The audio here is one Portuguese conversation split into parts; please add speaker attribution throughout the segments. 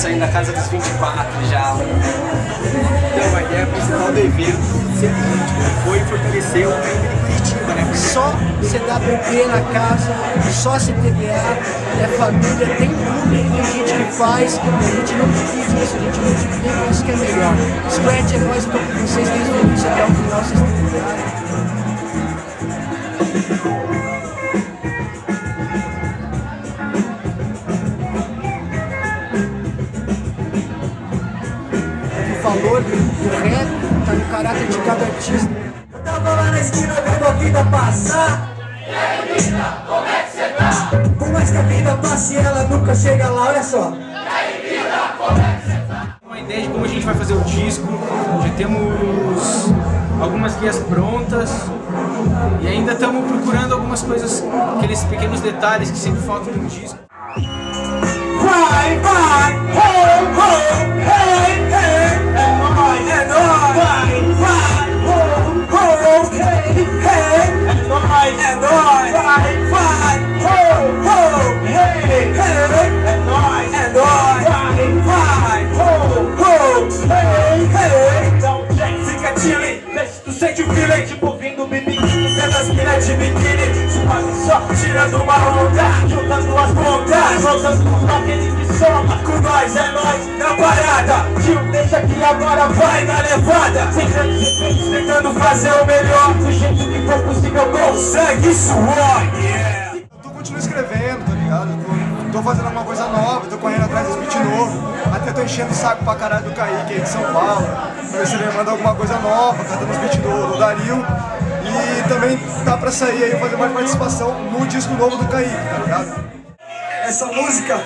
Speaker 1: saindo da casa dos 24 já.
Speaker 2: Então a ideia principal do evento foi fortalecer o PIB de Curitiba, né?
Speaker 3: Só CWP na casa, só CTBA, é família, tem clube, tem gente que faz, a gente não divide isso, a gente multiplica isso que é melhor. Scratch é nós, estou com vocês desde o início até o final, vocês estão ligados. O valor do rap tá no caráter de cada artista.
Speaker 4: Eu tava lá na esquina vendo a vida passar. E aí, vida, como é que cê tá? Por mais que a vida passe, ela nunca chega lá, olha só. E aí, vida, como é que cê tá?
Speaker 1: Uma ideia de como a gente vai fazer o disco, já temos algumas guias prontas e ainda estamos procurando algumas coisas, aqueles pequenos detalhes que sempre faltam no disco.
Speaker 4: Vai, vai, ho, ho, hey, hey, é nóis, vai, vai, ho, ho, hey, hey, é nóis, vai, vai, ho, ho, hey, hey, é nóis, vai, ho, ho, hey, hey. Então, Jack, fica chilling, vê se tu sente o feeling, tipo ouvindo bibiquinho, vendo as minas de biquíni, suave só, tirando uma onda, juntando as pontas, voltando com aquele que soma, com nós, é nós, na parada, tio, deixa que agora vai na levada, sem grandes efeitos, tentando fazer o melhor, do jeito que for possível, com sangue e suor, yeah!
Speaker 2: Eu continuo escrevendo, tá ligado? Tô fazendo alguma coisa nova, tô correndo atrás dos beats novos. Até tô enchendo o saco pra caralho do Kaique aí de São Paulo. Pra ver se ele manda alguma coisa nova, cantando os beats do Dario. E também tá pra sair aí, fazer mais participação no disco novo do Kaique, tá ligado?
Speaker 4: Essa música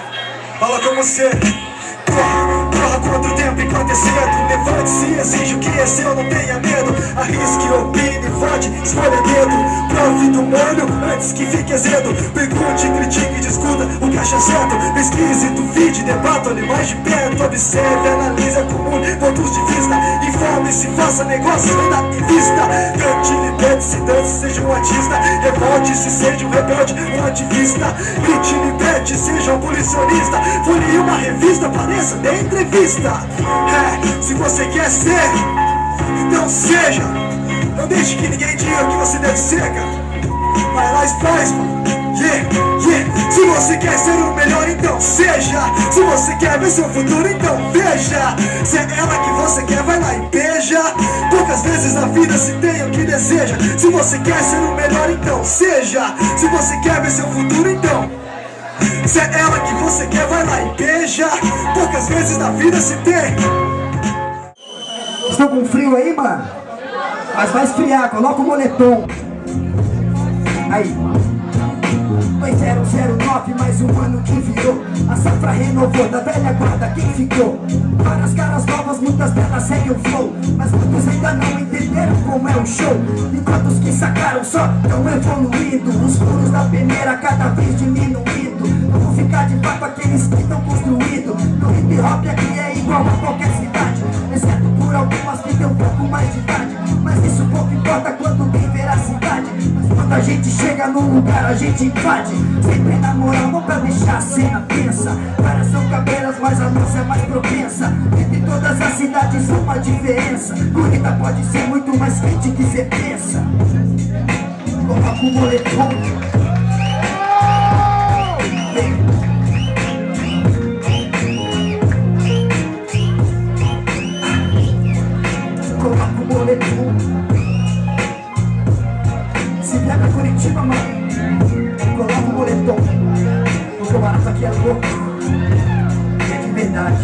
Speaker 4: fala com você. Corra contra o tempo enquanto é cedo. Levante-se, exige o que é seu, não tenha medo. Arrisque, opine, vote, escolha dedo. Prove do molho antes que fique azedo. Pergunte, critique, discuta o que acha certo. Pesquise, duvide, debata, olhe mais de perto. Observe, analise, acumule pontos de vista. Informe-se, faça negócio, venda em vista. Cante, liberte-se, dance, seja um artista. Revolte-se, seja um rebelde, um ativista. Grite, liberte, seja um abolicionista. Folhe uma revista, pareça de entrevista. Se você quer ser, então seja. Não deixe que ninguém diga que você deve ser, cara. Vai lá e faz, mano. Yeah, yeah. Se você quer ser o melhor, então seja. Se você quer ver seu futuro, então veja. Se é ela que você quer, vai lá e beija. Poucas vezes na vida se tem o que deseja. Se você quer ser o melhor, então seja. Se você quer ver seu futuro, então se é ela que você quer, vai lá e beija. Poucas vezes na vida se tem.
Speaker 3: Estão com frio aí, mano? Mas vai esfriar, coloca o moletom. Aí. 2009, mais um ano que virou. A safra renovou, da velha guarda quem ficou. Várias caras novas, muitas delas seguem o flow. Mas muitos ainda não entenderam como é o show. Enquanto os que sacaram só estão evoluindo. Os furos da peneira cada vez diminuindo. Não vou ficar de papo aqueles que estão construídos. No hip hop aqui é igual a qualquer cidade, exceto por algumas que tem um pouco mais de idade. Mas isso pouco importa quando tem veracidade. Mas quando a gente chega num lugar a gente invade. Sempre na moral, não pra deixar a cena tensa. Várias são cabreiras, mas a nossa é mais propensa. Entre todas as cidades uma diferença. Bonita pode ser muito mais quente que cê pensa. Coloca o moletom. Coloca o moletom. Se vier pra Curitiba, mano, coloca o moletom. Porque o barato aqui é louco. É de verdade.